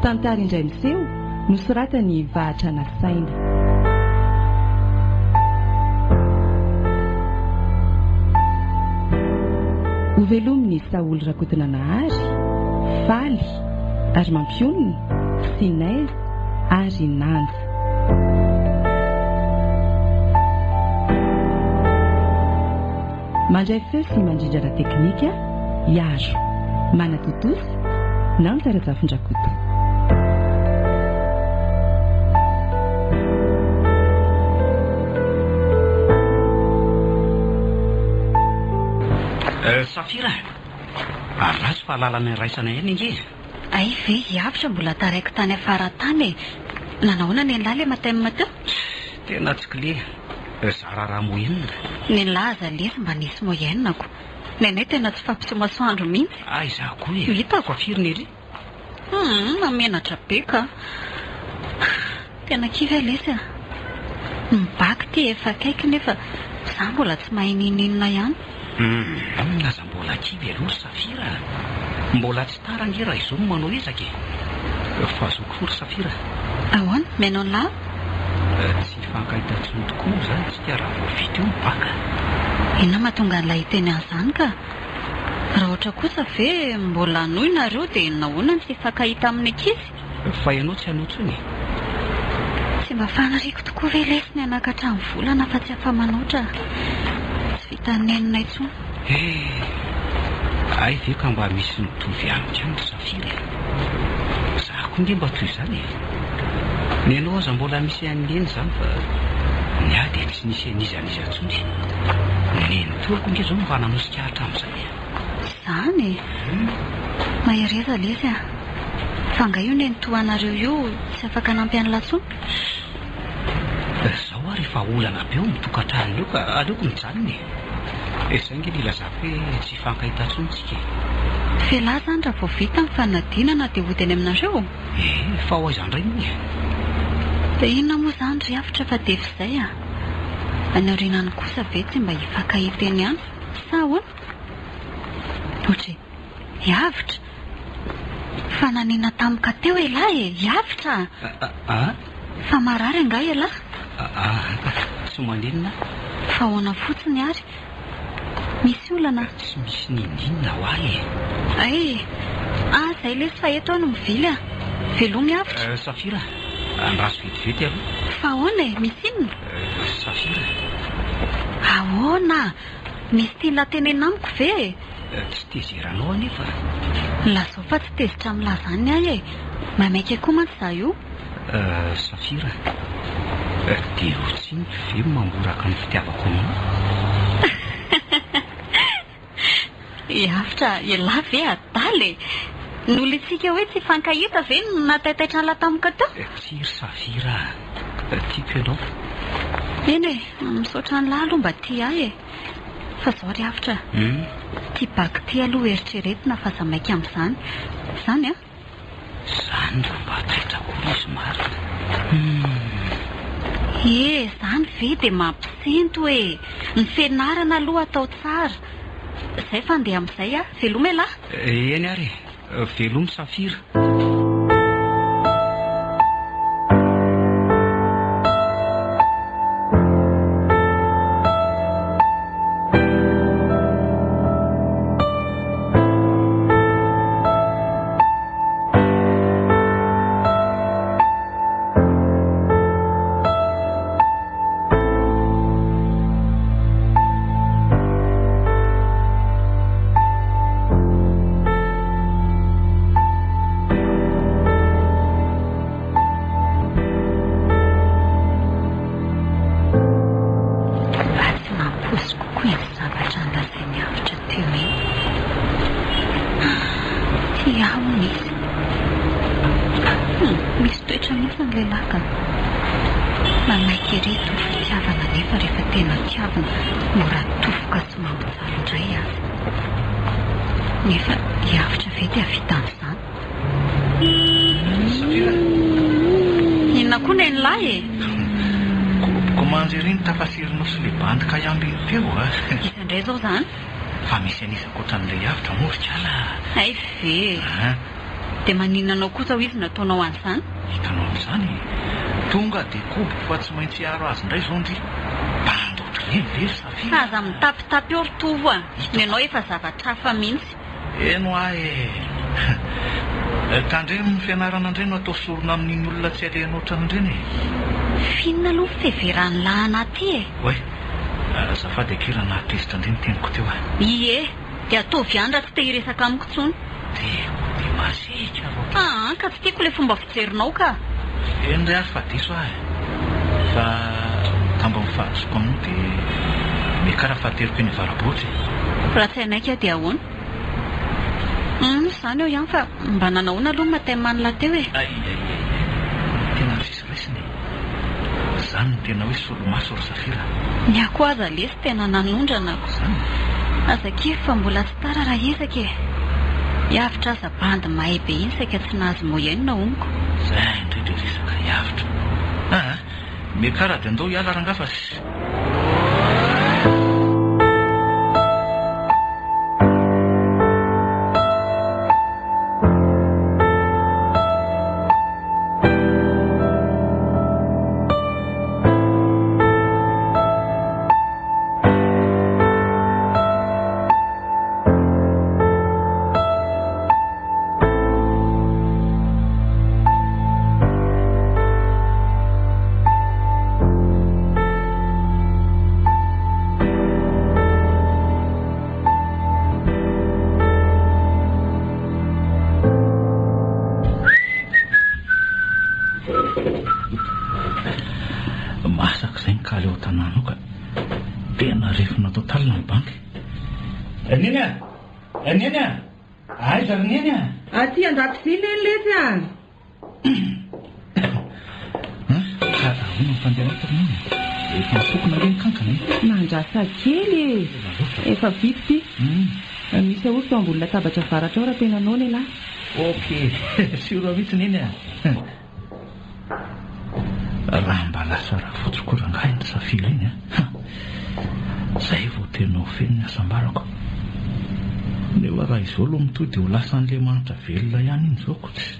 Tantara indray miseho nosoratany Vahatra Nasaina. Ho velominy Saoly Rakotonanahary, faly ary mampioniny Sinaizy ary Nanja. Mandray feo sy mandrindrana teknika Iaro, Manatotosy, Nanja Rajafondrakoto. Safira, aratsy fahalalana raisana eny inge. Ay ve hiavitra mbola taraiko tany afara tany. Nanahoana ny laly matay teo? Tena tsy kle. Zara raha moyenina. Ny laza lesy mba nisy moyenako. Nenay tena tsy fampiso masoandro mihitsy. Ay za koa e. Hitako afiriny ery. Mamenatra be ka. Tena kivy lesy a. Mibaky ty efa kaiky nefa za mbola tsy mahay ninina ihany. Naza mbola kivy aloha Safira. Mbola tsy tara nge raha izao no manao ezaka e. Fa zokory Safira. Ahoana, menao ny lahy? Tsy fankahitatsony tokoa zany tsy tia raha voavity io mibaka. Ina mahatonga an'ilay teny an'izany ka? Raha ohatra kosa ve mbola noy nareo dia nahoana ny tsy fankahita amin'ny ankizy? Fa ianao tsy hanao tsony. Tsy mba fanariko tokoa ve lesy ny anakatra ny volana fa tsy afa-manoatra. Tsy vita nenina intsony. Ay ve ka mba misy mitovy amiko ihany Safira. Za koa nge mba toy izany e. Ny anao aza mbola misy an'ireny izany fa ny ahy dia tsy nisy an'izy atsony. Ny toako nge izao mba nanosika hatramin'izay. Izany mahireza lesy a. Fa nga io ny toanareo io tsy afaka nampy an'latsony. Zao ary efa olana be eo mitokantrano eo ka aleoko mijanona e. Izay nge nilazako hoe tsy fankahitatsontsika. Felahy zany raha vao vita ny fanadinana dia hodiny aminareo. Fa ho aiza indray moa e. Dia inona moa zany ry hafitra fa dia izay a. Any aorinany kosa ve tsy mba hifankahita eny ihany sa ahoana? Ohatra hiavitra. Fa nanina tamika teo elahy e, hiavitra. Fa marary anga elahy. Tsy maninona. Fa ahoana fotsiny ary. Misy olana. Tsy misy ninina ho ahy e. Ay, zay lesy fa eto no mivily a. Velomy avitra. Safira, andraso vetivety aloha. Fa ahoana e, misy inona? Safira. Ahoana? Misy tiana tenena amiko ve? Tsy tezeranao anefa. Lazao fa tsy tezitra milazany ahy e. Mamaika koa mantsy za io. Safira, dia ho tsiny ve mamboraka ny fitiavako aminao? Hiavitra, elahy ve adaly. Nolitsika hoe tsy fankahita ve nataitaitra ny latamika teo? Tsiry Safira, tiako ianao. Eny e, misaotra ny lahy aloha mba tia ahy e. Fa zao ry hafitra. Tia baky tia aloha eritreretina fa za maika amin'izany. Izany a? Zany raha mba taitra koa izy marina. Zany ve dia mampisento e. Ny fianarana aloha atao tsara. Izay fa andeha amin'izay a, velomy elahy? Eny ary, velomy Safira. Misy toetra mihitsy ny lehilahy ka. Mamaiky ery tovy fitiavana nefa rehefa tena tiavana mora tofoka sy mampijaly indray azy. Nefa hiavitra ve dia vita amin'izany? Safira. Inona koa ny lahy e? Komanjy ery ny tafasirinao sy le bandika iambiny teo a. Isandray zao zany? Fa misy anisa koatran'ilay hiavitra moa ry kala. Ay ve. dia maninanao kosa ho izy nataonao an'izany? Hitanao amin'izany tonga dia kobo fa tsy maintsy aro azy indray zao ndry bando ohatr'ireny very Safira. Aza mitapitapy eo ry tovo a. Nenao efa zavatra hafa mihitsy. Eno ahy tandreny ny fianarana indray no atao sorona amin'iny olona tsy alehana ohatrany ireny Finna aloha fiheveran'ny lahana aty e. Oe, azafady akira nahatezitra indray ny teniko teo a. Ie, dia ataovy ihany raha tsy te hiresaka amiko intsony. Dia masika ro. Ka tsy tiako ilay fomba fijerinao ka. Eny indray ary fa diso ahy. Fa tamba mifahazoko aminao dia mekaraha fahateriko eny avaraboatra. Raha tsy hainaika dia ahoana? Izany eo ihany fa mba nanahoana aloha matay manila teo e. Tena sisy raisiny. Izany no tena hoe solomaso ry Safira. Ny akoho aza lesy tena nanondrana ako. Azake fa mbola tsy tara raha ezaka e. Hiavitra aza bandy mahay be iny saika tsy nahazo moyenne na oniko. Izay indrindra resaka hiavitra. Mekaraha dia andao hiala rangafa. Masaka izay nikaly eo an-tanàna ka tena refina totalina ny banky. Neny a? Neny a? Aiza ry neny a? Aty an-dakozia neny letsy a. Ahoana nyfandehanata ry neny? Efa mitokona ireny kankana e? Mandrasa kely e. Efa vita ty. Misy ahorto ambony latabatra varatra ao raha tena anao lehilahy. Okey, siora mihitsy neny a. Raha mba lasa raha fotsikorangahy ny Safira iny a. Izay vao tena ho feno ny asambarako. Nefa raha izao aloha mitoy dia ho lasa an'ilay manitra velona ihany iny izao ko tsy.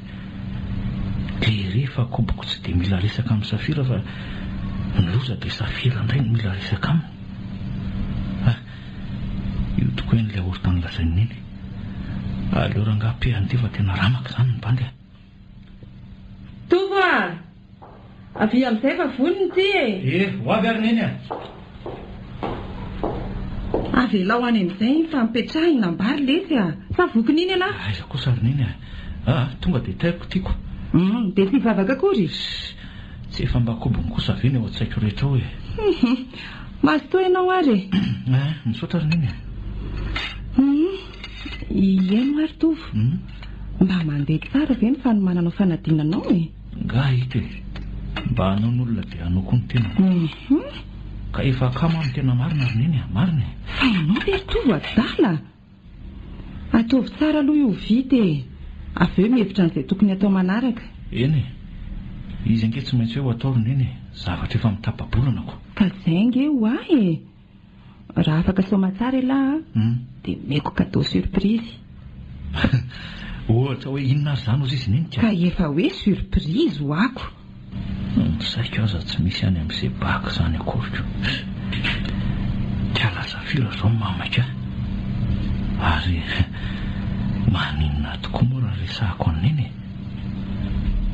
Le rehefa koboko tsy dia mila resaka amin'ny Safira fa ny loza dia Safira indray no mila resaka aminy. Io tokoa en'ilay orotany lazainy neny. Aleo rangahy-pehany ty fa tena ramaka izany ny bandy a. Tovo a! Avy amin'izay fa voniny ty e. Ho avy ary neny a. Avelao any amin'izay fa mipetrahina ambary lesy a. Fa vokiny iny ana. Aiza kosa ary neny a. Tonga dia taiko tiako. Dia tsy vavaka akory. Tsy efa mba kobony kosa avy eny ao an-tsaiko rehetra ao e. Mazotoa ianao ary. Misaotra ary neny a. Eno ary Tovo. Mba mandeha tsara ve ny fanomananao fanadinanao e. Nga ity mba hanao n'olona dia hanao koa ny tenako. Ka efa kamo amin'ny tena marina ary neny a. Marina e. Fa ianao ve Tovo adala? Ataovy tsara aloha io vita e. Avy eo mihevitra an'izay tokony atao manaraka. Eny e. Izy ange tsy maintsy hoe ho atao ry neny e. Zavatra efa mitapabolana ko. Ka izay nge ho ahy e. Raha afaka soma tsara ilahy dia meko cadeau surprise. Ohatra hoe inona ary izany ozy izy neny ka. Ka efa hoe surprise ho ako. Saika aza tsy misy any amin'izay baka izany akoriko. Tiala Safira izao mamaka. Ary maninona tokoa moa raha resahako an'iny e.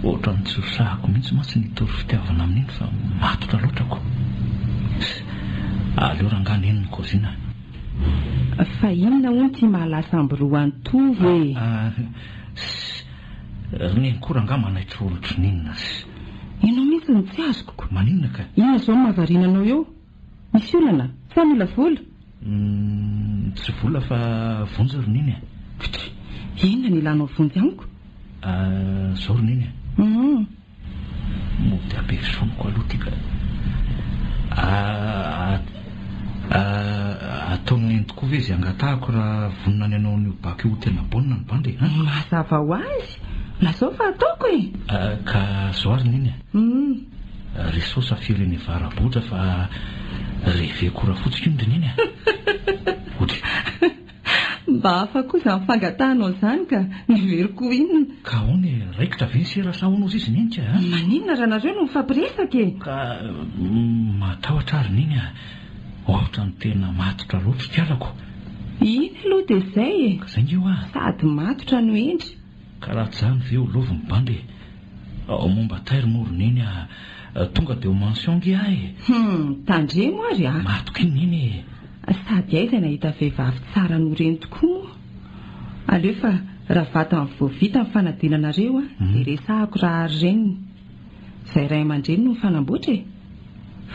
Ohatra ny tsy resahako mihitsy matsy nitory fitiavana amin'iny fa matotra loatrako. Aleo rangahy neny ny kozina. Fa inona hono ty mahalasa amboroan'ny Tovo e. Neny koa rangahy manaitra olotro ninona. Ianao mihitsy ny tsy azoko. Maninona ka? Inona izao no mahavarinanao eo? Misy olana? Sa mila vola? Tsy vola fa vonjy ry neny a. Inona ny ilanao vonjy amiko? Zao ry neny a. Mody ampefisoniko aloha ty ka. Ataony tokoa ve izy angatahako raha vonina ny anao n'io baka io tena baolina ny bandy. Mazava ho azy. Nasao fa ataoko e. Ka zao ary neny a. Resao Safira eny varabotra fa reveko raha fotsika iny ry neny a. Mba mba hafa kosa mifangatanao izany ka miveriko inona ka hony raikitra ve ny serasahonozy izy nintsy a maninona raha nareo no mifampiresaka e ka matahotra ary niny a ohatra ny tena matotra loatra tialako iny aloha dia izay e ka zay ngeo a sady matotra no endry ka raha tsy zany ve ho lovy mibandy momba tairy moroniny a tonga dia ho mention ge ahy tandremo ary a matoka iny niny sady aiza nahita vehivavy tsara no reny tokoa aleo fa raha vata ny voavita ny fanadinanareo a dia resahako raha ary reniny izay ray aman-dreny no mifanamboatra e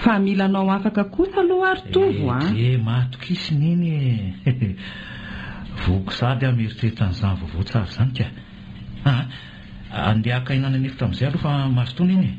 fa milanao afaka kosa aloha ary tovo a matoka isy niny voko sady amieritretan'izany vaovao tsara izany ka andeha haka inana ny efitra amin'izay aloha fa mazotoana iny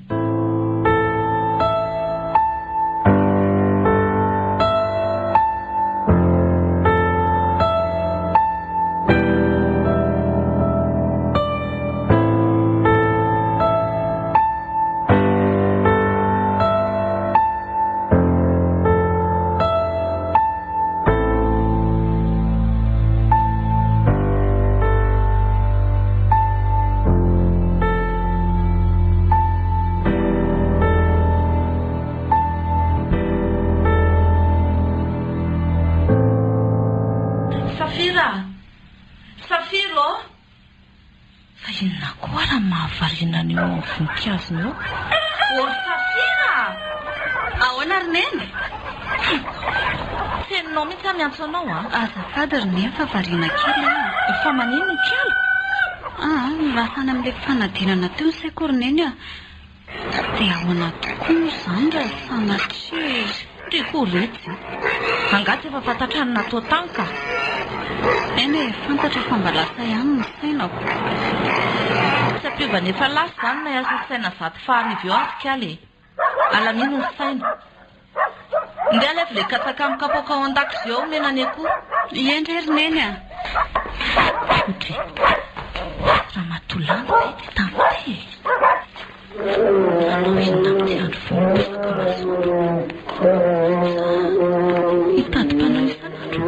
voninkazo Safira ahoana ry neny teninao mihitsy miantso anao azafady ry neny fa variana kely fa manino kely masana amin'ilay fanadinana teo ny saiko ry neny dia ahoana tokoa izany raha sanatria tiako retsy angaty efa fantatra ny natao tany ka eny e fantatra fa mba lasa ihany ny sainako sapiovana efa lasa izany na asa saina zato fahanivy eo antikaly alamino ny saina ndeha alefa le katsaka amin'ny kapoka ao an-dakozy eo menany akoho iendrery neny otry raha matolando ety tamite anao inona mitsy andro voaposaka mazoto hitady-panao isan'andro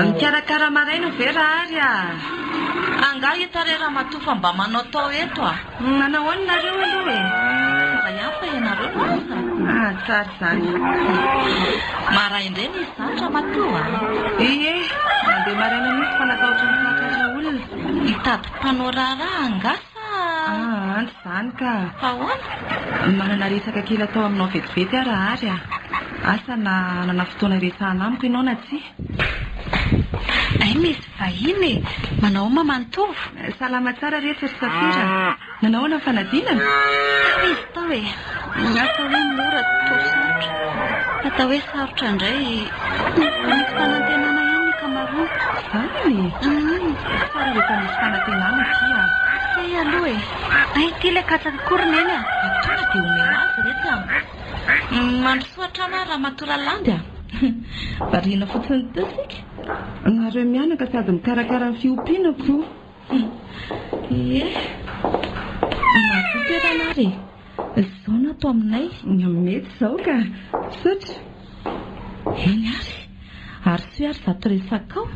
mikarakara maraina ve raha ary anga hitare raha matofa mba manao tao eto manahoany nareo aloha e raha ihany fa ianareo nosa tsara izany maraindray misy zany raha matoa ie mandeha maraina misy fa nataotra nyfatatra olona hitady mpanao raharaha angasa andro izany ka fa hoana manana resaka kely atao aminao vetivety raha ary asa na nana fotoana resahana amiko ianao na tsy ay misy vahiny manao mamanotovo salama tsara rehetra ry Safira nanao na fanadinana izy tao e asa hoe mora tosarotra atao hoe sarotra indray misy fanantenana ihany ny kamarona zany tsara rehefa misy fanantenana tia ay aloha e ay ty le katsaka korona eny tonga dia omeo azy rehetra mandrosoatrana raha matora landy variana fotsiny tosika nareo mianaka sady mikarakara ny fiompianako ie matoperanary izao natao aminay mety izao ka sotra eny ary sy ary zato resakao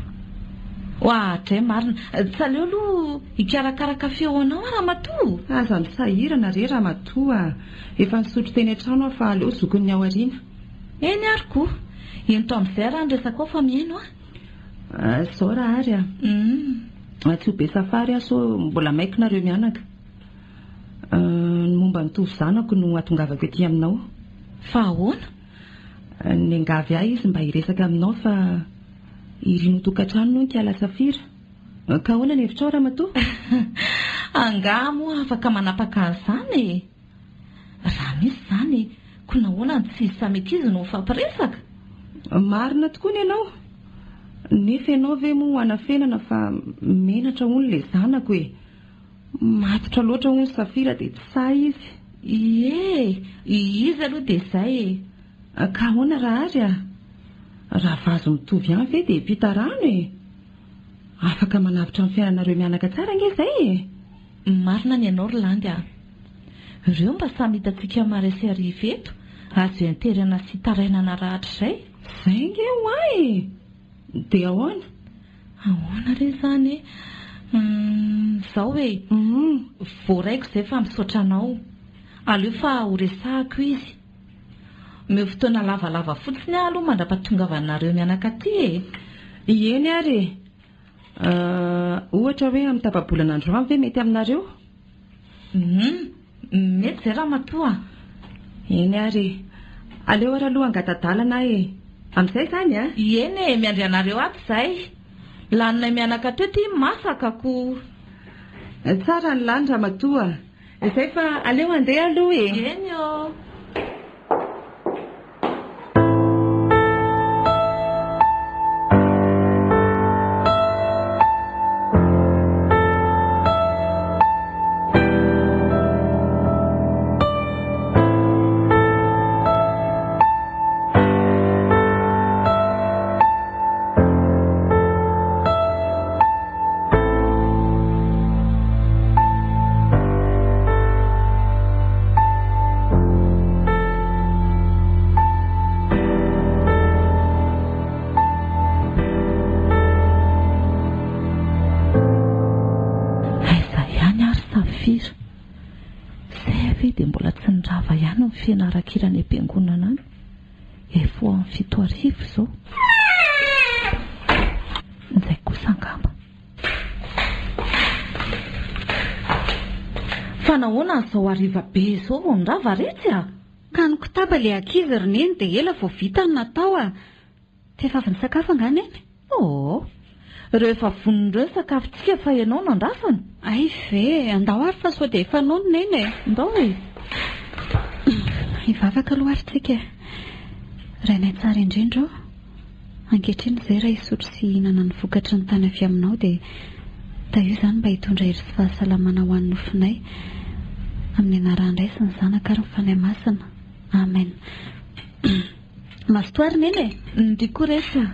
ohatray marina tsy aleo aloha hikarakaraka feo anao raha matoa aza misahirana re raha matoa efa nisotro teny an-trano fa aleo zokony ao ariana eny ary koa ento amin'izay raha nyresakao fa miaino zao raha ary tsy ho be safary so mbola maiko nareo mianaka ny momba nitovy zanako no atongavako ety aminao fa ahoana ny angavy ahy izy mba hiresaka aminao fa irino tokantrano no nkiala Safira ka ahoana ny hevitrao raha matoa angamo afaka manapaka an'izany raha misy izany ko nahoana ny tsy samekizy no fampiresaka marina tokoa ny ianao nefa ianao ve mo hanafenana fa menatra hono le zanako e matotra loatra hono Safira dia tsy sahy izy izy aloha dia izay ka ahoana raha ary raha vazo mitovy ihany ve dia mpita rano e afaka manavitra ny fiainanareo mianaka tsara nge izay marina ny ianao Rolandy ireo mba samy hitantsika maresy ariva eto azo enterana sy tarainana rahatra izay nge ho ahy dia ahoana ahoana re izany izao hoe voaraiko izay fa misaotra anao aleo fa ho resahako izy meo fotoana lavalava fotsiny aloha mandra-pahatongavanareo mianakaty eny ary ohatra hoe amin'ny tapabolana androany ve mety aminareo mety zay raha matoa eny ary aleo ara aloha angatadalana amin'izay izany eny miandry anareo ato izay lanina mianakaty ty masakako tsara ny lanitra matoa izay fa aleo andeha aloha eny fianarakirany am-piangonana any efa amin'ny 7 arivo izao izay kosa angamba fa nahoana izao ariva be izao vao nirava retsy ka ny kotaba le ankizy roneny dia ela vao vita ny natao tsy efa avy ny sakafo angana eny ireo efa vonon'ireo ny sakafontsika fa ianao nandrafany ay ve andao ary fa sao dia efa nonona eny andao hivavaka loharitsika rainay tsara indrindra ankehitriny izay raha hisotro sy hihinana ny vokatry ny tany avy aminao dia da io izany mba hitondra hery sy fahasalamana ho an'ny nofinay amin'ny anaran'indray sy ny zanaka ary ny fanahy masina amen masotoary neny ndriko resy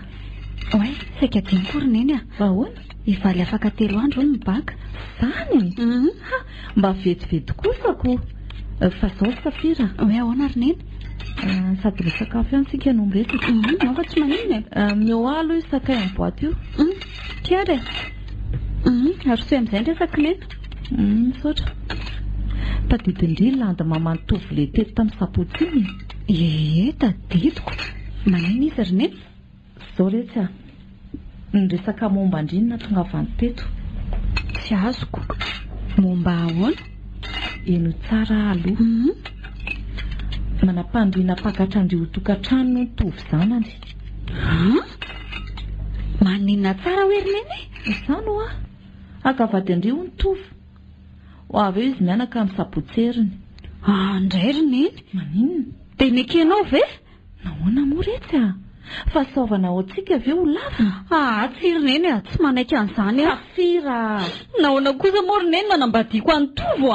oay saika diankory neny ahoana hivaly afaka 3 andro ny mibaka zany mba vetivety kosako fa zao safira hoe ahoana ary neny sady le sakafo ihany tsika no miresaka nao fa tsy maniny meo alo io sakay amin'ny boaty io tiary ary soe amin'izay ndresaka nena misaotra tadidindry landa mamanotovy le teto tamin'ny sapotsiny tadidiko maniny izy ry neny zao retsy nyresaka momba andrinina tonga avany teto tsy azoko momba ahoana eno tsara aloha manam-pandriana pakatra andrio tokantrano no tovy zanany maninona tsara hoe ry neny izany ho akavady andrio ny tovy ho avy eo izy mianaka amin'ny sapotseriny andray ry neny maninona dia nekenao ve nahoana moa retsy fa saovana ao antsika avy eo ho lava tsy ry neny tsy manaiky an'izany safira nahoana kosa moa ry neny manambadiako any tovo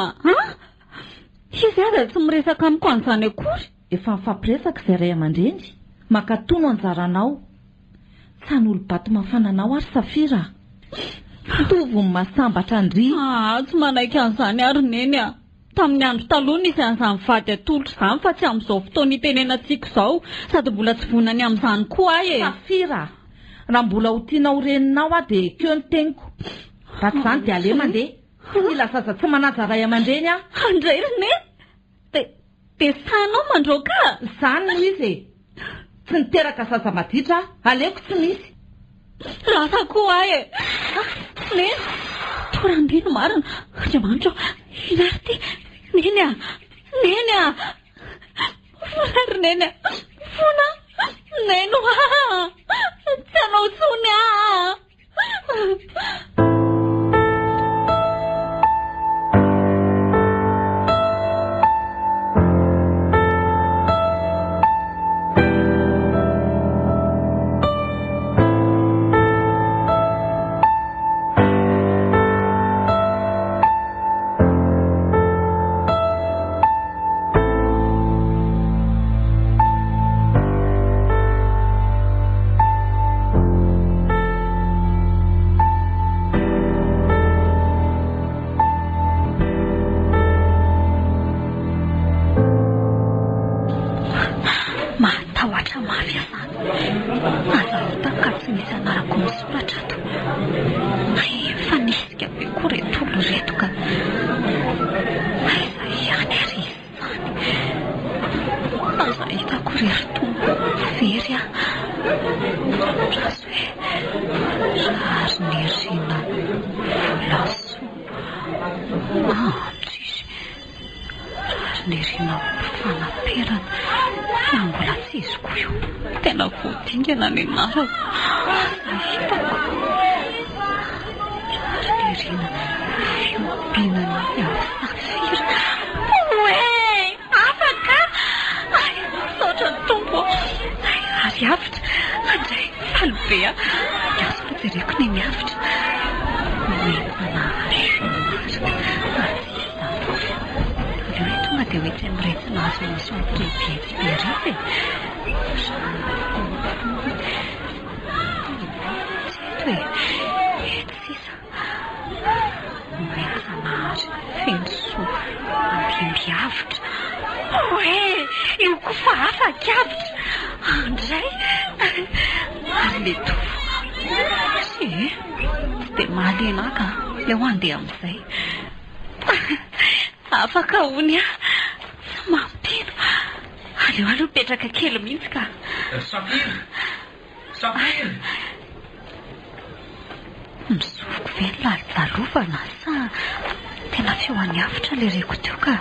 izy aza tsy miresaka amiko an'izany akory efa mifampiresaka izay ray aman-dreny makatono anjaranao tsany olo-bato mafananao ary safira tovo ny masambatra andry tsy manaiky an'izany ary neny tamin'ny andro taloha nisy an'izany vady atolotra izany fa tsy amin'izao fotoana itenenantsika izao sady mbola tsy vonany amin'izany koa safira raha mbola ho tianao reninao dia keo ny teniko raha tsy izany dia ale mandeha mila zaza tsy manaja ray aman-dreny andray ry neny dia sanao mandroaka izany no izy tsy niteraka zaza maditra aleko tsy misy lasa koa neny torandrino marina andriamanitra inary ty neny fona ry neny fona neno tsy anao tsony tena voadingana ny anarako. Hitako rina fiompiana ny Safira. Oe, afaka! Saotra ny tompo. Ary avitra. Andray, faly be a. Iaso fa jereko ny miavitra. Mentana somarika. Aleo tonga dia hoe tsy miretsina azo ny sompy bietsy be Biavitra. Oe, io koa fa afaka avitra. Andray, ary le tofo. Sy, dia mahaliana ka, le ho andeha amin'izay. Afaka hony a, sa mampino. Aleo petraka kely mihitsy ka. Safira! Safira! Misovoko ve ny lalidalovana sa tena feo any avitra le reko teo ka.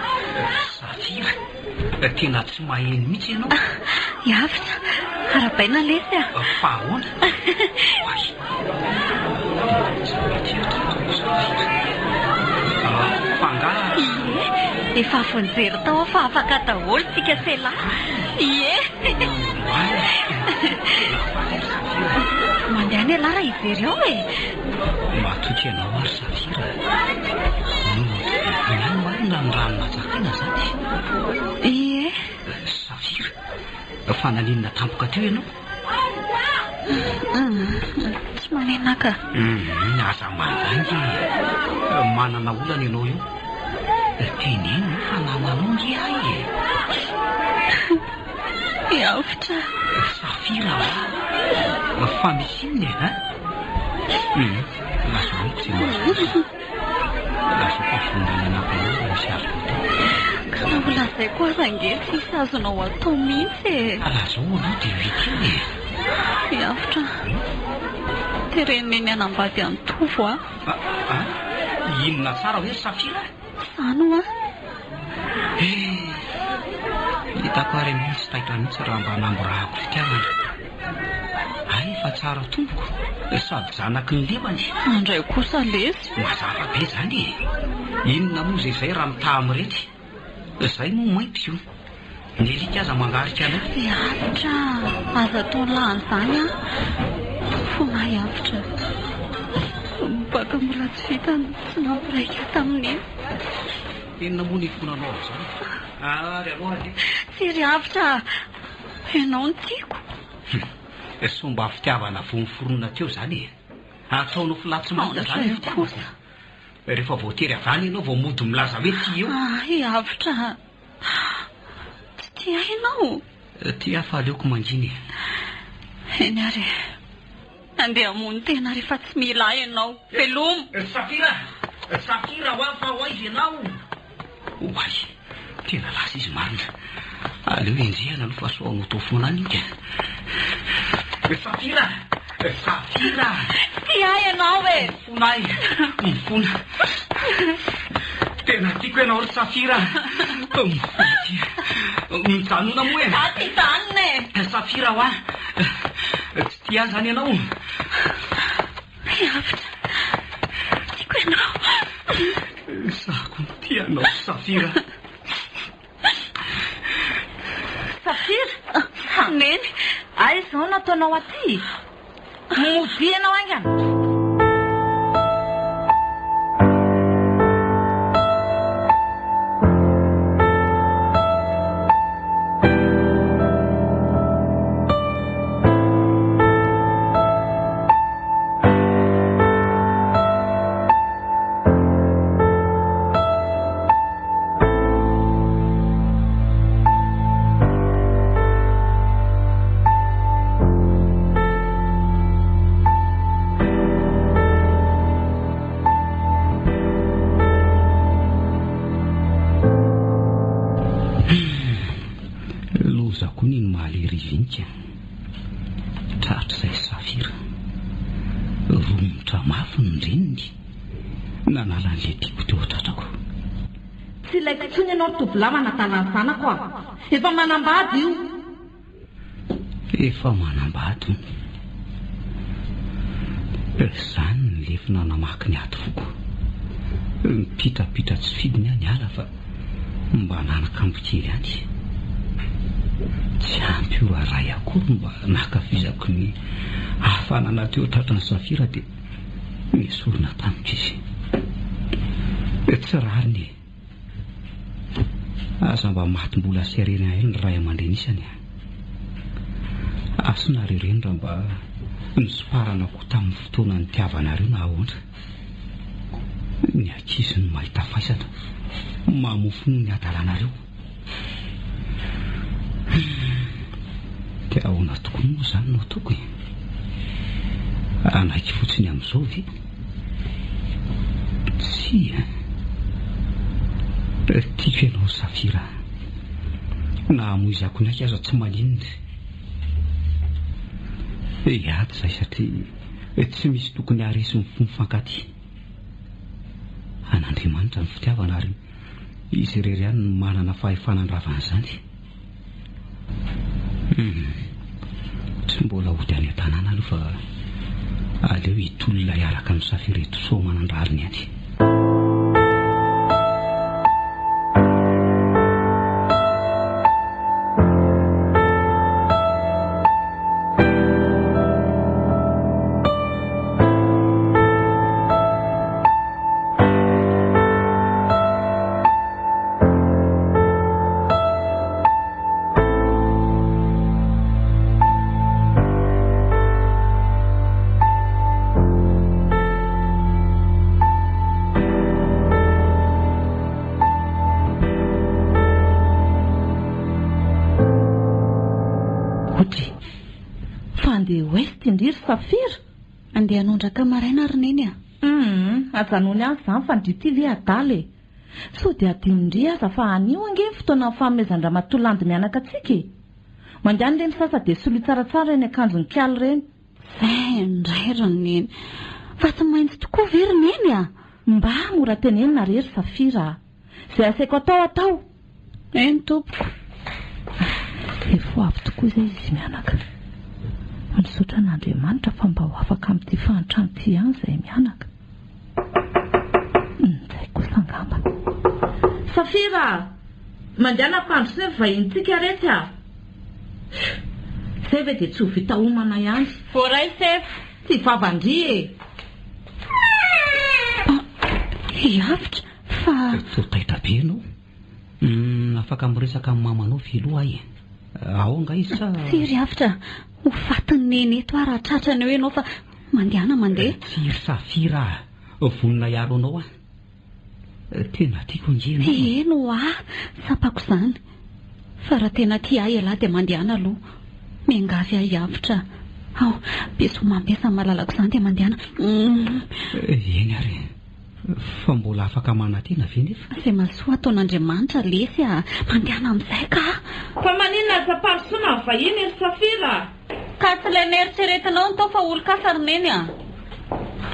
Safira, tena tsy maheno mihitsy ianao. Iavitra, arabaina lesy a. Fahoana? Fangara. Ie, efa vonjery tao fa afaka daholo tsika selahy. Ie. Mandeha ny lara ijery ao e. Matoky ianao ary Safira. Niany marina ny ranonatsakaina zany. Ie. Safira, fananinana tampoka teo ianao. Tsy manenaka. Aza mandangy manana olana ianao io. Teneno fa namanao ngy ahy e. Iavitra. Safira fa misy inona ha? Lazo amiko tsy mazo. Lazo fafondana anapaholo misy azo ka nambolazay koa zange tsisy azonao atao mihitsy e. Lazo aloha dia vita iny e. Iavitra, tereniny ny anambady antovo a. Inona tsara hoe Safira? Sano a. Hitako ary mihitsy taitra mihitsy raha mba namborahako fitiavana. Ay, fa tsara tompoko. Sady zanaky ny lemany. Andray kosa lesy. Mazava be zany e. Inona moa izay raha mitaha mirety. Izay moa mainty io. Ny elika aza mangarika anao. Iavitra, aza taony lahany zany a. Fona Iavitra. Baka mbola tsy vita tsy nampiraika tamin'iny. Inona moa ny fonanao zany? Ary aloha le. Sery Iavitra, ianao ny tiako. Somba fitiavana vonforona teo zany e. Ataonao filatsy manda zany kosa. Rehefa voatery avany ianao vao mody milaza hoe ty eo. Iavitra, tsy tia ianao. Tia fa aleoko manginy. Eny ary, andeha hamono tena rehefa tsy mila ianao. Velomo. Safira, Safira fa hoaizy ianao. Oay, tena lasa izy marina. Aleo enjehana aloha fa soanao tofona any ika. Safira! Safira! Tia ianao e! Fonay! Mifona! Tena tiako ianao ry Safira! Mifona tia! Mijanona moa e! Aty tanina e! Safira hoa! Tsy tia zany ianao! Iavitra! Tiako ianao! Sako ny tianao Safira! Safira! Neny! Aizao nataonao aty? Mody ianao aingana? Tratra izay Safira. Romotra mafy ny reniny. Nanala an'ilay tiako teo tratrako. Tsy ilaiko intsony ianao ny tovolahy manatanany zanako a. Efa manambady io. efa manambato izany ny lefina namaky ny ato foko mipitapitra tsy fidiny any ala fa mba nanakambo-kely any tsy ampy io rahay akory mba nakafizako ny hafanana teo tratran'ny Safira dia misy olona tamiko izy tsy rariny aza mba matim-bola serena eny ny ray aman-drenisany asonareo reny raha mba nisoparanako tamin'ny fotoana ny tiavanareo na ahoana ny ankizy ny mahita faisana mamofony ny adalanareo dia ahoana tokony moa izany no atoko anaiky fotsiny amin'izao ve tsy tiako ianao Safira na hamoizako ny aiky aza tsy maninona ady izay satria tsy misy tokony haresy ny mifankaty an'Andriamanitra ny fitiavana ary izy irery ihany no manana fahefanandravan'izany tsy mbola hody any an-tanàna aloha fa aleo hitolona hiaraka amin'ny Safira eto so manandrariny any Safira andeha hanondraka maraina ary neny ajanony any izany fa ndry ty ve adaly so dia adimindry aza fa anio ange fotoana fanomezan-dramatolando mianaka atsika mandany reny sasa dia soloy tsaratsara eny akanjony kialy reny zay indray ry neny fa tsy maintsy tokoa very neny mba mora tenenina rery Safira zay asaiko atao eny tompoko efa avy tokoa izay izy mianaka misaotra n'Andriamanitra fa mba ho afaka amin'ity fahantrano ty ihany izay mianaka zay kosa angamba Safira mandeana mpandro sy vahintsika rehetra izay ve dia tsy ho vita homana ihany voray sef tsy vavandry hiavitra fa totaitra be ianao afaka miresaka amin'ny mamanao filoha ahy ao anga izy sa tsy ry avitra ho fatiny neny eto raha tratrany eo ianao fa mandeana mandeha tsy ry Safira vonona hiaro anao tena tiako ingena eno sapako izany fa raha tena tia ahy ialahy dia mandeana aloha miangavy ahy avitra ao beso mambesa malalako izany dia mandeana eny ary fa mbola afaka manantena ve nefa izay masoa ataon'Andriamanitra lesy mandeana amin'izay ka fa maninona aza-parisoana ny vahiny ery Safira ka tsy ilay neritreretinao ny tao fa olo-kasa ry neny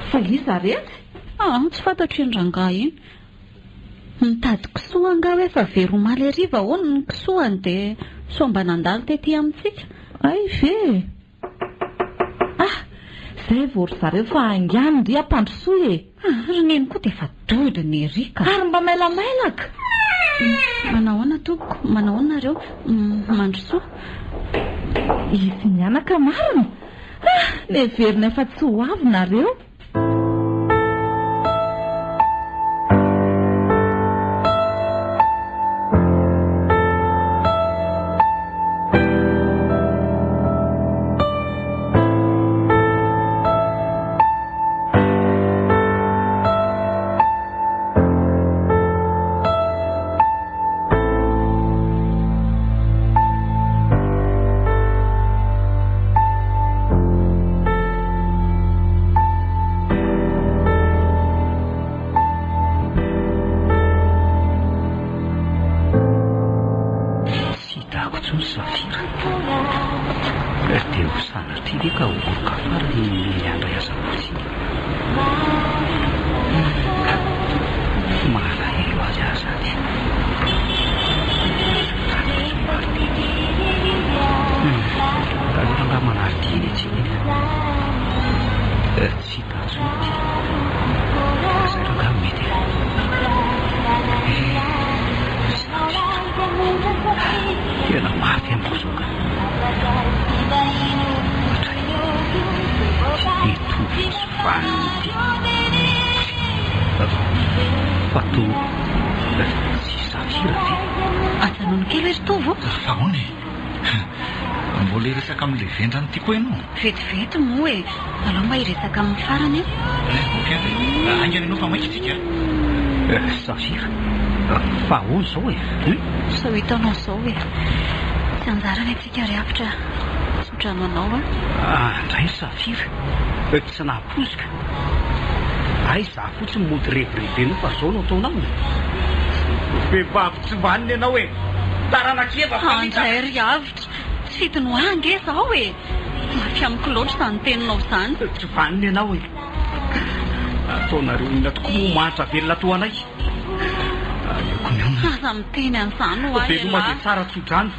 fa iza rety tsy fantatro eny rangahy eny mitady kisoa angaho efa very omaly ariva hono ny kisoany dia so mba nandalo tetỳ amintsika ay ve zay vory zareo fa angany ndry ampandrosoa ry neny koa dia efa dody ny erika ary mba mailamailaka manahoana toko manahoana nareo mandrosoa izy mianaka marina neverina efa tsy ho avy nareo tempo soka ito vanity fato si Safira ty atsanony kely izy tovo fahony mbola iresaka amin'ilay vendrany tiako ianao vetivety moa e aloha mba iresaka amin'ny farany angany ianao fa maikitsika Safira fa hono zao e sao hitanao zao e tsy anjarany atsika riavitra sotrano anao andray Safira tsy nahaposika ay za fotsiny mody revirevy anao fa zao no ataonao vehivavy tsy vaniny ianao e taranakeva andray riavitra tsy fitiny hoange zao e mafy amiko loatra izany teninao izany tsy vaniny ianao e ataonareo inona tokoa mo manitra velona toa anay aza miteny an'izany ho ay veloma dia tsara tsodrano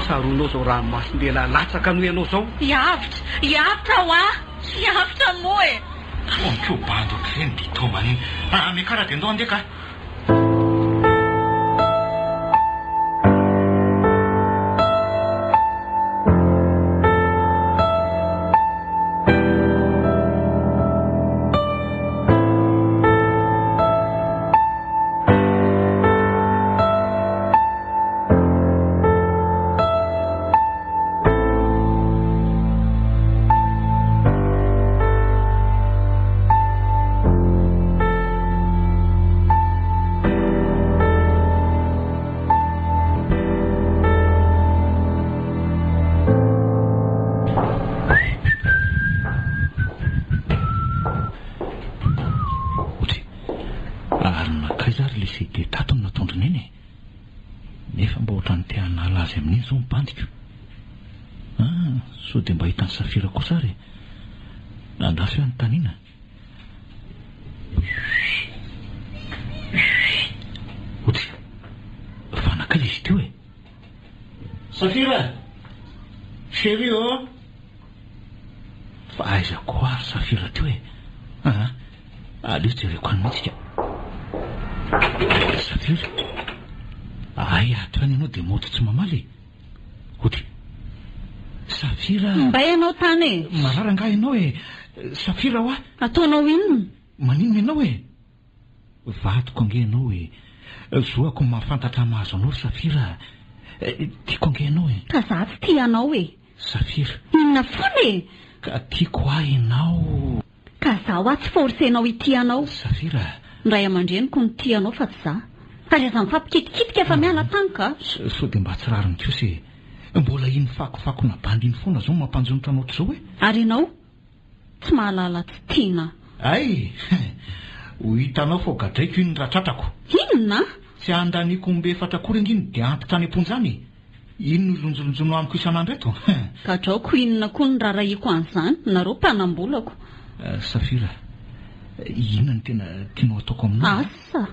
tsaronao zao raha masin-dehilahy latsaka no ianao zao iavitra ho iavitra moa e onko bando otrany ditomaniny miakara dia andao andeka so dia mba hitany Safira kosa ary nandafy any tanina otsy fanakala izy teo e Safira chéri o fa aiza koa ary Safira teo e aleo jereko any mihitsika Safira ay ato any ianao dia moto tsy mamaly oty Safira mba ianao tany e marara nga ianao e Safira hoa ataonao inona maninona ianao e vadiko ange ianao e zoako mahafantatra mahazo anao Safira tiako ange ianao e ka za tsy tia anao e Safira inona foana e ka tiako ahy ianao ka za hoa tsy forsenao hitia anao Safira ndray aman-dreniko ny tia anao fa tsy za ka reza mifampikitikika fa miala tany ka so dia mba tsy rariny kose mbola iny fakofako na bandy iny foana zao mampanjonotra anao zao e ary ianao tsy mahalala tsy tiana ay ho hitanao fa gadraiko iny ratratrako inona tsy andaniako mbe efatra kory anginy dia antitra any amponjany iny no lonjolonjono amiko isan'andro eto ka draoko inona koa ny rarahiko an'izany nareo mpanambolako Safira inona ny tena tianao ataoko aminao asa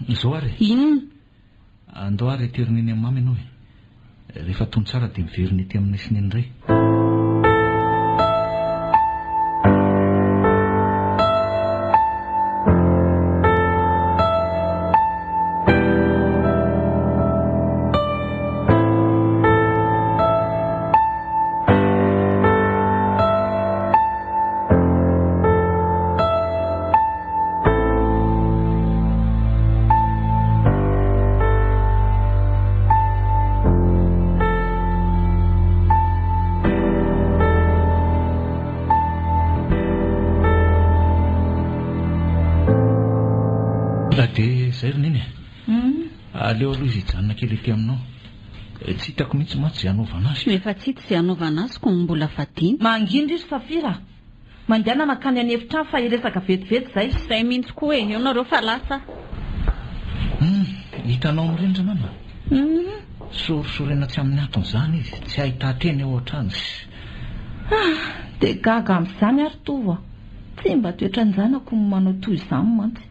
izao ary inona andao ary eterineny amin'ny mamy ianao e rehefa tony tsara dia miveriny ety amin'ny sineny iray dia zay roneny aleo aloha izy hijanona kely ety aminao tsy hitako mihitsy mantsy izay hanaovana azy efa tsy hita izay hanaovana azy ko mbola vadiny mangindra izy Safira mandehana makany any efitrano fa iresaka vetivety zay mihitsy koa e eo nareo fa lasa hitanao mirendra mama sorisorena tsy amin'ny antony izany izy tsy ahita teny ao an-trano dia gaga amin'izany ary tovo tsy mba toetra ny zanako manao toy izany mantsy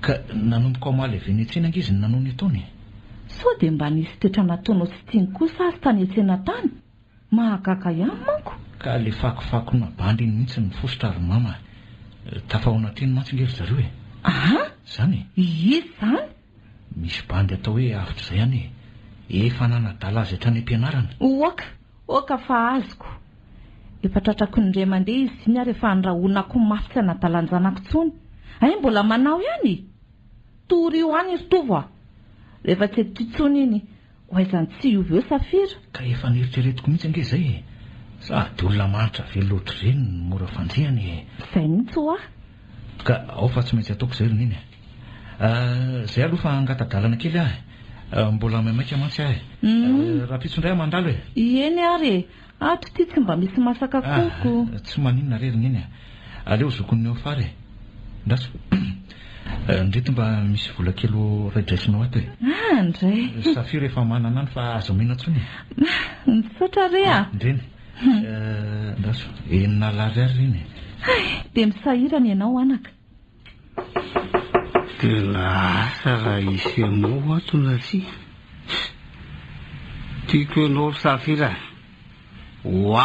ka nanomboka ao maly avy eny ange izy ny nanony ataony sao dia mba nisy toetra nataonao sy tiany kosa azy tany etsena tany mahagaga ihany manko ka le fakofako na bandy iny mihitsy ny fositra ary mama tafahoana teny mantsy ngery zareo e aha zany izy zany misy bandy atao hoe avitra izay ihany efa nanadala azy hatrany am-pianarana. oka fa azoko efa tratrako ny ray mandeha izy iny ary efa andrahonako mafy tsy anadalanjanako tsony. Ay mbola manao ihany tory io any ry tovo a rehefa tsy etytsony iny hoaizany tsy iovy eo Safira. Ka efa nieritreretiko mihitsy ange izay sady olona manitra velo loatra ireny no mora fanjehany. Izay mihitsy ho ka ao fa tsy maintsy ataoko izay roniny. Izay aloha fa angatadalana kely ahy mbola maimaika mantsy ahy. Raha pitsondray mandalo eny ary ato ty tsy mba misy masaka koko. Tsy maninona re roniny aleo zokon'ny eo fary ndaso ndreto mba misy vola kelo raidraisinao ato ndray Safira efa manana any fa azo mihina tsony misaotra re ndreny ndaso enina lary ary reny dia misahirana ianao anaka. Tena asa raha isy anao atona tsy tiako ianao Safira ho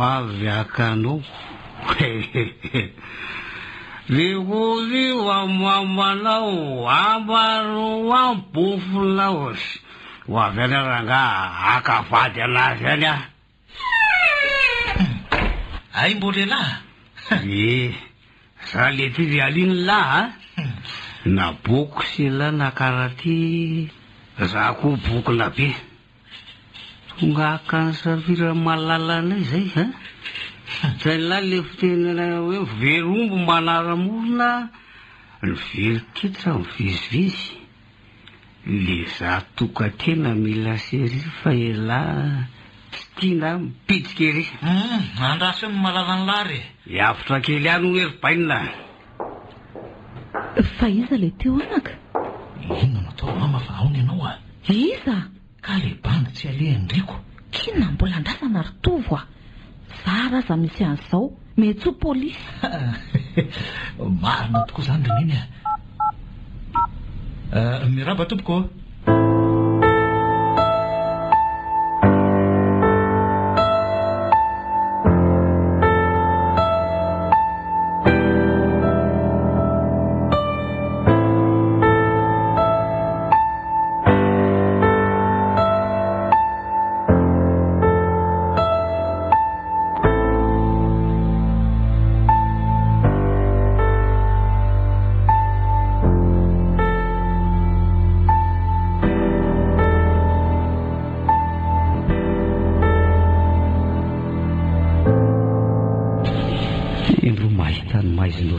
avy akanao Legozi wa mamanao amaro ampofonao wa venaranga akafady anazy any a. Ay mbolela sa le ty alin la na boku sila na karati za ko boku na be tunga kan Safira malalana izay Zay la le fitenana hoe verombo manaramorona ny verikitra mivizivizy le za tokatena mila sery fa ela tsy tiana mipitsika ery andraso ny malalany lary hiavitra kely any ho ery-bainina. Fa iza le teo anaka? Inona natao mama fa aony ianao a? Iza? Ka le banda tsy alehandriko. Kinona mbola andrasana ry tovo a? Zara za misy an'izao mety ho polisy. Marina tokoa izany reniny miraba tompoko.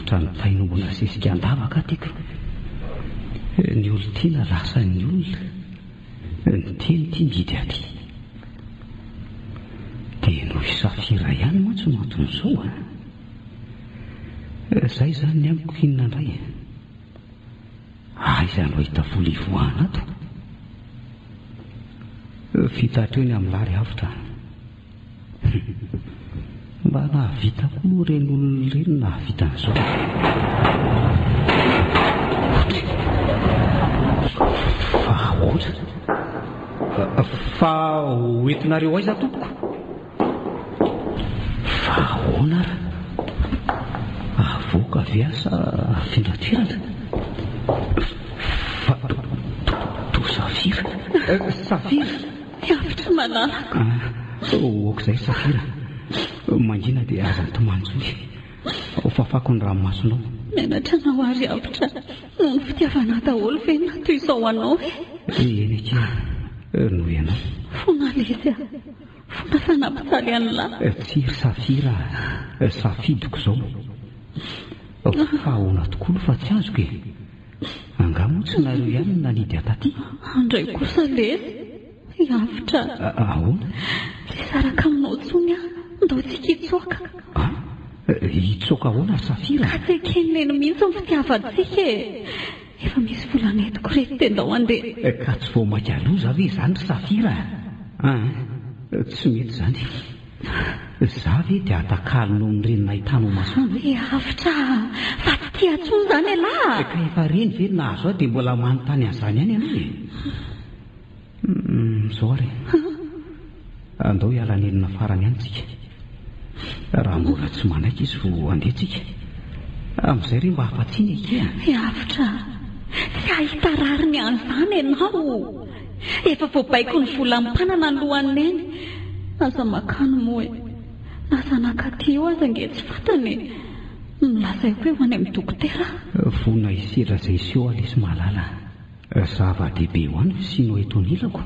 Tainombona sisika andavaka tiako ny olo tiana rasan'ny olona ny teny tia mihidy aty dia no Safira ihany mantsy no anton'izao zay zany ny amiko hinona indray izany ho hita vola ivoahana ato fitatra eo ny amin'ny lary avitra mba nahavita koa reny olona reny nahavita an'izao. Fa hoentinareo aiza tompoko? Fa ahoana ra? Avoaka ve asa findratirana? Fa to Safira? Safira? Tiavitra malalaka. Okizay Safira. Mangina dia aza tomanjoy ho fafako ny ranomasonao. Menatra anao ary avitra noho ny fitiavana daholo ve nato izao anao eny kely noho ianao fona lezy fona fanapitaly an'la tsy Safira safidiko izao fa ahoana tokoa fa tsy azoko angamo tsy nareo ihany nanidy ataty andray kosa lezy avitra ahoana tsy saraka aminao tsony ndao tsika hitsoaka hitsoaka ahoana Safira ka tsy kenyleno mihitsy ny fitiavantsika efa misy volanetiko reto tendao andeha ka tsy vao makaloza ve izany Safira tsy mety izany za ve dia atakalo no ny renina hitanao masoandro avitra fa tsy tia tsony izany ala ka efa reny ve nahazo aho dia mbola manontany an'izany ihany ianao zao ary andao hialanelina farany ihany tsika raha mbola tsy manaiky izy vo andehtsika amin'izay re mba hafatsiana eky avitra tsy ahita rariny an'izany ianao. Efa voabaiko ny vola ampanana ny lohany eny. Aza makany moa e. Lasa nakaty eo aza nge tsy fantany. Milazay hoe ho any amin'ny dokotera. Vona isira izay iseho Alisy Malala. Zava-dehibe ho any sino eto anilako.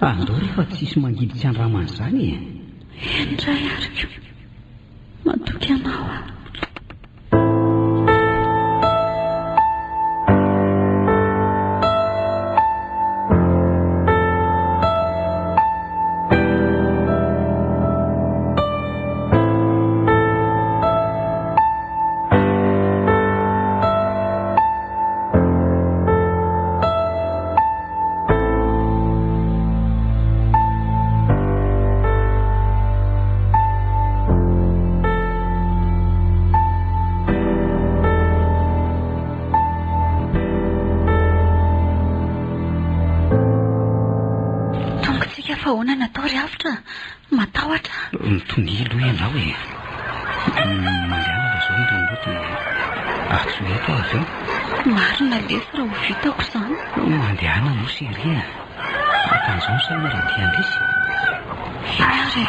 Andao rehefa tsisy mangiditsy andraman' izany e. Indray ariko. Matoky anao a. Mitony aloha ianao e. Mandehanana zao ndreo dia atsoeto avy eo. Marina lesy raha ho vitako izany. Mandehana no seria. Akan'izao ny saina raha tia andesy. Eny ary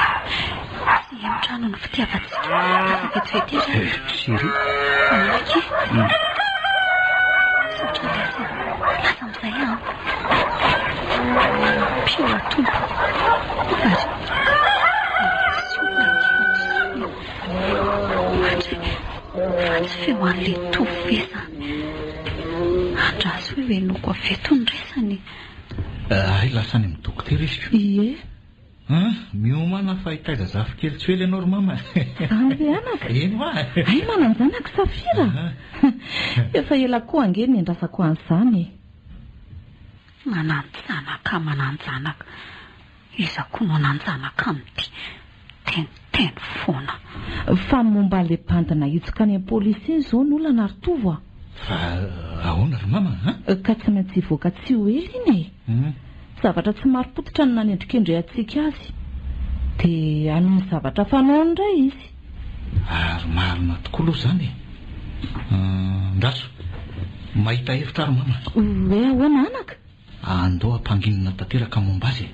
tsy emin-trano ny fitiavantsika. Afaka etsifety izy. Seria. Anaky. Sotra lesy. Lasa amin'izay a. Pio atompo. Tsy feo an'le tovesa. Andraso hoe noko aveto ny resany. Ay, lasany amin'ny dokotera izy. Ie. Miomana fa hitaiza zafikely tsy ely ianao ry mama. Andeha anaka. Eno a. Ay, mananjanaka Safira. Efa ela koa ange niandrasako an'izany. Mananjanaka. Iza koa no nanjanaka amin'ity. Teny foana. Fa momba le bandina hitsoka any am-polisy iny izao n'olana ary tovo a. Fa ahoana ry mama? Ka tsy maintsy hivoaka tsy ho ely iny e. Zavatra tsy mari-potitra no nanendrikendry antsika azy. Dia anony zavatra fanao indray izy. Ary marina tokoa aloha izany e. Ndaso, mahita hevitra ry mama. Hoe ahoana anaka? Andao ampanginina tanteraka momba azy.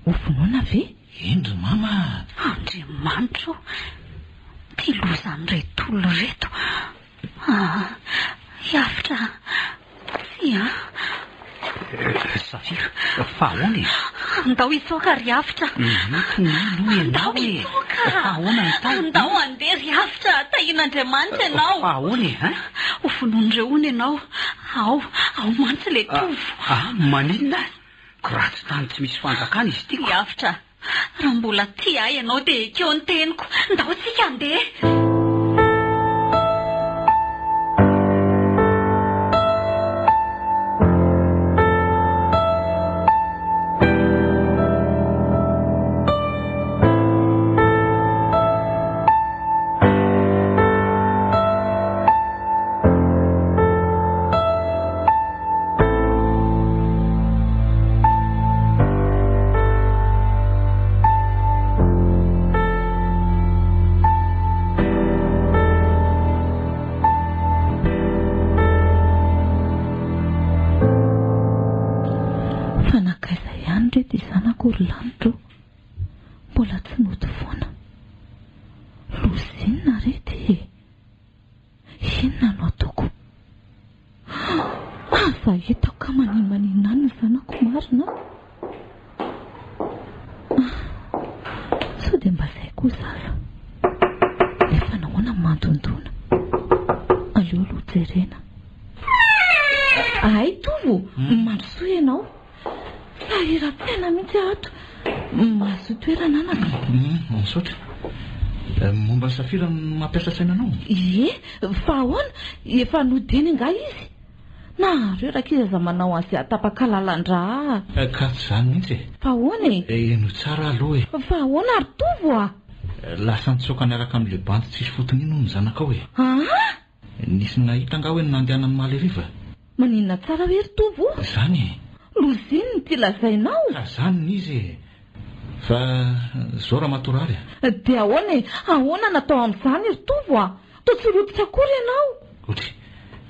Ho vonoina ve? Endry mama. Andriamanitro. Ty loza amin'reto olona reto. Hiavitra. Tsy a. Safira, fa ahoana e? Andao hitsoaka ry havitra. Andao hitsoaka. Fa ahoana hitao? Andao andeha ry havitra. Tahin'Andriamanitra ianao. Fa ahoana e? Ho fonon'ireo ony ianao. Ao mantsy le tovo. Maninona? Koratsy tany tsy misy fanjakana izy tiako. Havitra. Raha mbola ty ahy ianao dia ekeo ny teniko. Ndao tsika andeha. Lanitro mbola tsy noto foana. Lozinina rety. Inona no ataoko? Aza hitako ka maninona ny zanako marina. Sao dia mba izay koa zaza. Nefa nahoana mandondona. Aleo aloha jerena. Ay tovo, mandrosoa ianao. Sahira-tena mihitsy ato. Mahazo toerana anaka. Misaotra. Momba Safira mampiasa sainanao? Ie, fa ahoana? Efa nodeny nga izy. Nareo rakizaza manao azy atapakalalan-dra. Ka tsy izany mihitsy e. Fa ahoana e? No tsara aloha e. Fa ahoana ary tovo a? Lasa nitsoaka niaraka amin'le bandy tsisy fotony ino ny zanakao e. Nisy nahita nga hoe nandehanany Maleriva. Maninona tsara hoe ry tovo? Izany e. Loziny ty lazainao. Ka izany izy e. Fa zao raha matorary. Dia ahoana natao amin'izany ry tovo a? Toa tsy rototra akory ianao. Otry,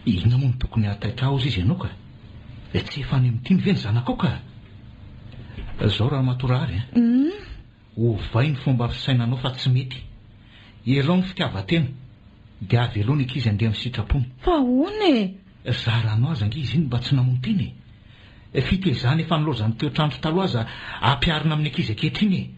Inona moa no tokony hataitra aozy izy ianao ka? Tsy efa any amin'ny 10 ve ny zanakao ka? Zao raha matorary ovay ny fomba fisainanao fa tsy mety. Elao ny fitiavan-tena dia avy aloha ny ankizy andeha amin'ny sitrapony. Fa hono zaranao aza angizy iny mba tsy namono teny. Fitezany efa nilozany teo trandro taloha aza ampiarina amin'ny ankizy ankehitriny.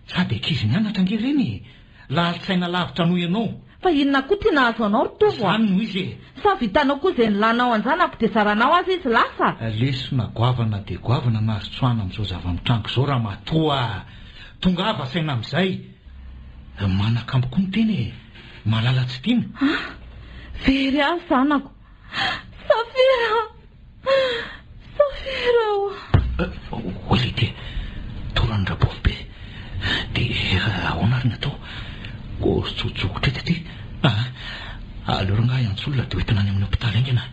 Sady ankizy mianatra ange reny. Lalit-saina lavitra noho ianao. Fa inona koa tia nahazo anao rotovo? Zany noho izy. Sa vitanao koa izay nilanao anjanako dia zaranao azy izy lasa. Lesona goavana dia goavana nahazo tsoana amin'izao zava-mitrango izao raha matoa. Tongava saina amin'izay. Manakambo koa ny teny. Malala tsy tiana. Very azy zanako. Safira Oly ty torany rabovy be. Dia ahoana ary natao? Ko tsotsokotra ty. Aleo nga iantsolona dia hoentina any amin'ny hopitaly ingana.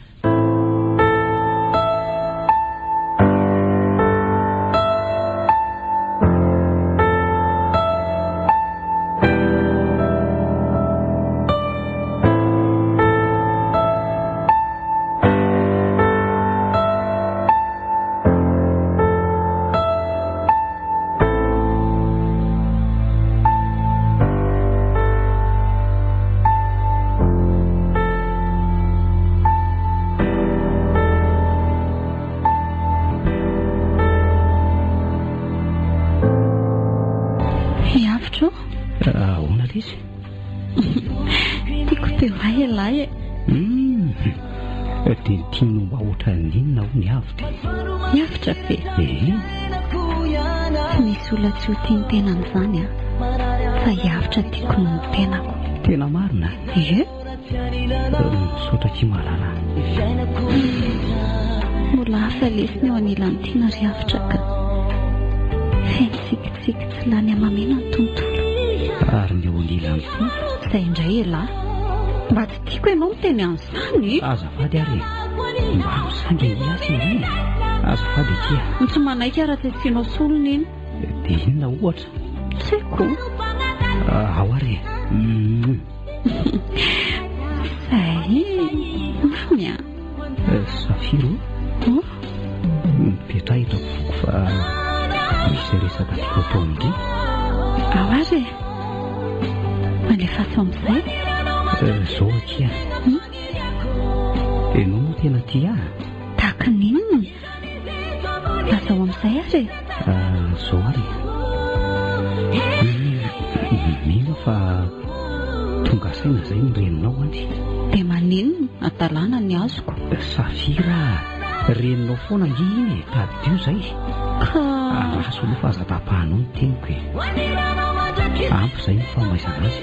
Tianao mba ohatra ninona ho ny avitra? Miavitra ve? Tsy misy olona tsy ho tiany tena amin'izany fa hiavitra tiako noho ny tenako. Tena marina? Misaotra tsy mahalala. Mbola hafa lesiny eo anilan'ny tiana ry avitra ka feno tsikitsiky tsy lany amamena ny tontolo. Ary ny eo anilan'ny fo izay indray elahy mba tsy tiako ianao miteny an'izany. Azafady ary mba misangy iasy iny. Azafady aty. Tsy manaiky raha tsy asianao solona iny. Dia inona ohatra? Tsy haiko. Ao ary. Zay mamia. Safiro mipetrahitra foko fa misy resaka tiako atao indray. Ao ary malefaso amin'izay. Zao akia. Ianao moa tena tia? Tahaka ninona? Lazao amin'izay ary? Zao ary. Mino fa tonga saina izay ny reninao any. Dia maninona atalàna ny azoko? Safira, reninao foana iny tadio izay. Raso aloha fa aza-tapahanao ny teniko e. Ampy izay ny famaizana azy.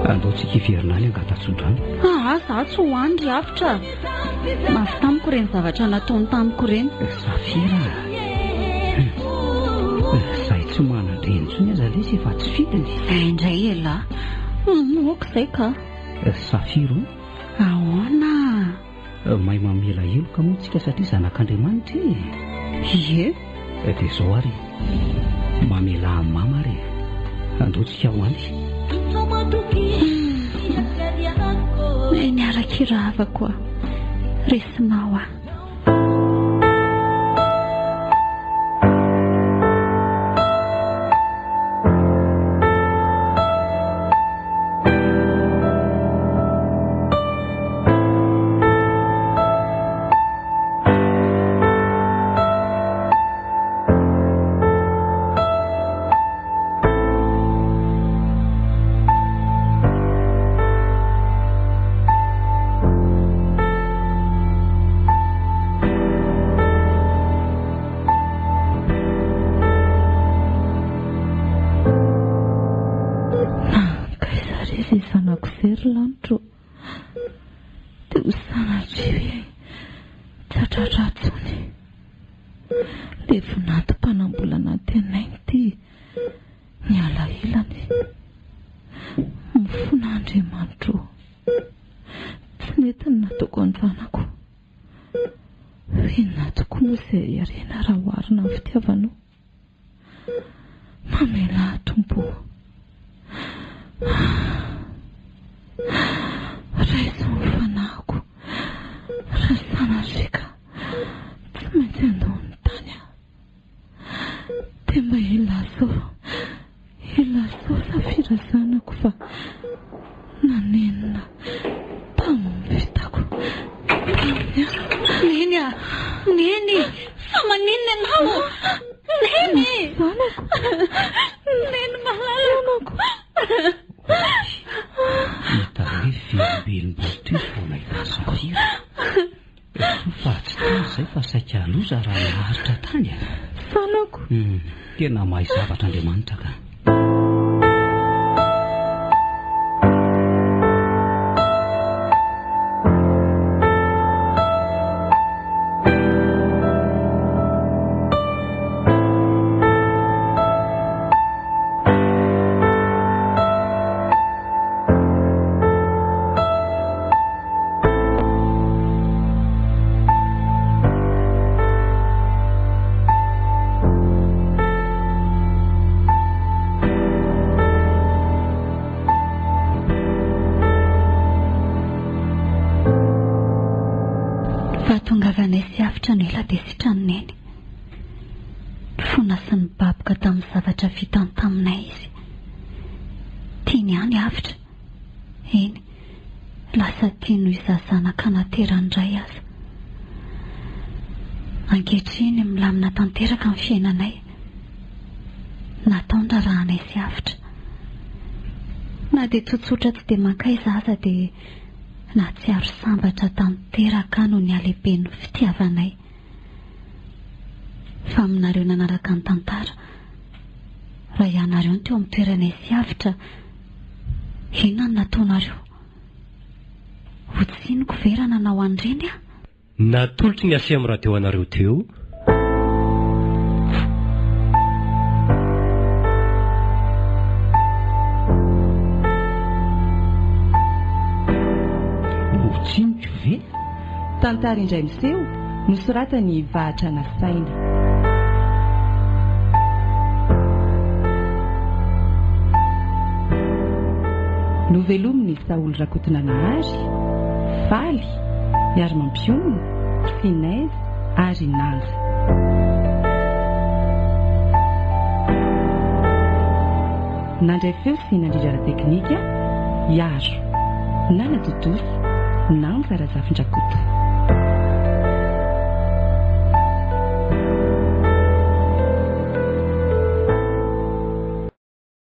Andao tsika hiverina any angatatsondro any. Za tsy ho any ry avitra. Mafy tamiko ireny zavatra nataony tamiko ireny. Safira, zahay tsy manandre intsony aza lesy efa tsy fidiny. Indray elahy moako izay ka. Safiro, ahoana? Mahay mamela heloka moa tsika satria zanak'Andriamanitra Ie. Dia izao ary mamela amin'ny mama ary andao tsika ho any. Niaraka irava koa resinao a. Raison fanako. sao lafirazanako fa nanenina tamin'ny vitako. Neny fa maninona ianao? Neny malalako. Hita hoe velombelombolo toy vao nahita Safira. Fa tsy tany izay fa saika loza raha naharitra tany a. Fanako. Tena mahay zavatra Andriamanitra ka. Fahatongavanay sy avitra no ela dia sitrany Neny. Fona sy nibaboka tamin'ny zavatra vitany taminay izy. Tiany ihany avitra. Eny, lasa tiany izazanaka naterandray aza. Ankehitriny milamina tanteraka amin'ny fiainanay. Nataonra raha anay sy avitra. Na dia tsotsotra tsy dia mankaiza aza dia na tsy aro sambatra tanteraka no ny alehiben'ny fitiavanay. Fa aminareo nanaraka ny tantara, raha ianareo ny teo amin'ny toeranay sy avitra, inona no nataonareo? Ho tsinoko ve raha nanao andreny a? Natolotry ny ase amin'ny raha teo anareo teo. Tsinoko ve? Tantara indray miseho nosoratany Vahatra Nasaina. Novelominy Saoly Rakotona Nahary, Faly, Miary Mampionina, Finaizy ary Nanja. Nandray feo sy nandrindra teknika Iaro, Nana Totoso, Nanja Razafindrakoto.